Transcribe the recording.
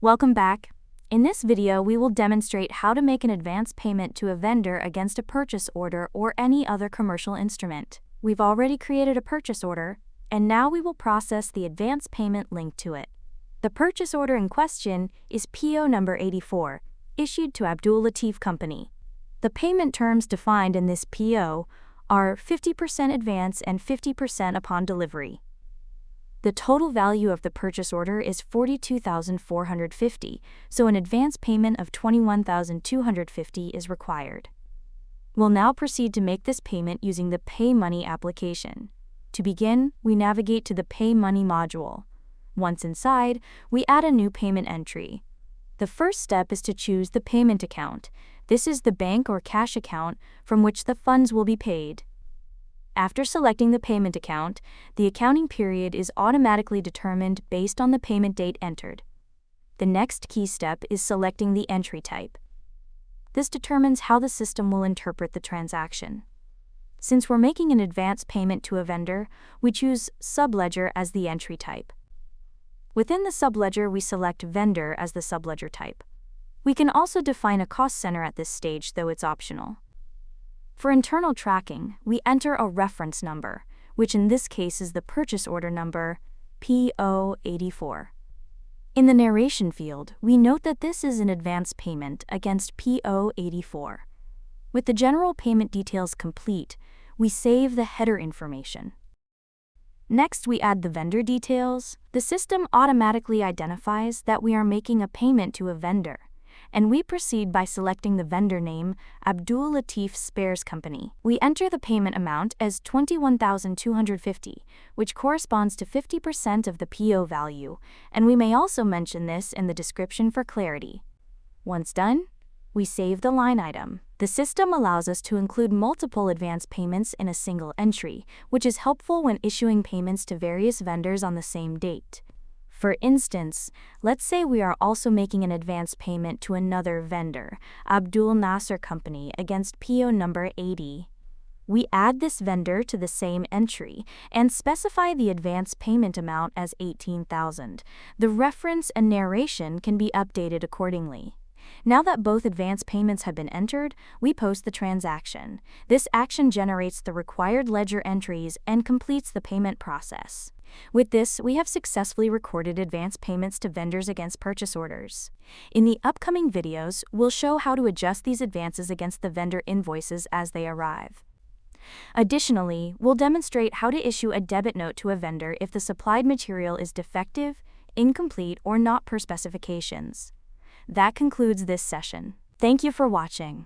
Welcome back. In this video, we will demonstrate how to make an advance payment to a vendor against a purchase order or any other commercial instrument. We've already created a purchase order, and now we will process the advance payment linked to it. The purchase order in question is PO number 84, issued to Abdul Latif Company. The payment terms defined in this PO are 50% advance and 50% upon delivery. The total value of the purchase order is $42,450, so an advance payment of $21,250 is required. We'll now proceed to make this payment using the Pay Money application. To begin, we navigate to the Pay Money module. Once inside, we add a new payment entry. The first step is to choose the payment account. This is the bank or cash account from which the funds will be paid. After selecting the payment account, the accounting period is automatically determined based on the payment date entered. The next key step is selecting the entry type. This determines how the system will interpret the transaction. Since we're making an advance payment to a vendor, we choose Subledger as the entry type. Within the Subledger, we select Vendor as the Subledger type. We can also define a cost center at this stage, though it's optional. For internal tracking, we enter a reference number, which in this case is the purchase order number, EP0828. In the narration field, we note that this is an advance payment against EP0828. With the general payment details complete, we save the header information. Next, we add the vendor details. The system automatically identifies that we are making a payment to a vendor, and we proceed by selecting the vendor name, Abdul Latif Company. We enter the payment amount as $21,250, which corresponds to 50% of the PO value, and we may also mention this in the description for clarity. Once done, we save the line item. The system allows us to include multiple advance payments in a single entry, which is helpful when issuing payments to various vendors on the same date. For instance, let's say we are also making an advance payment to another vendor, Abduln Nasser Company, against PO number 80. We add this vendor to the same entry and specify the advance payment amount as $18,000. The reference and narration can be updated accordingly. Now that both advance payments have been entered, we post the transaction. This action generates the required ledger entries and completes the payment process. With this, we have successfully recorded advance payments to vendors against purchase orders. In the upcoming videos, we'll show how to adjust these advances against the vendor invoices as they arrive. Additionally, we'll demonstrate how to issue a debit note to a vendor if the supplied material is defective, incomplete, or not per specifications. That concludes this session. Thank you for watching.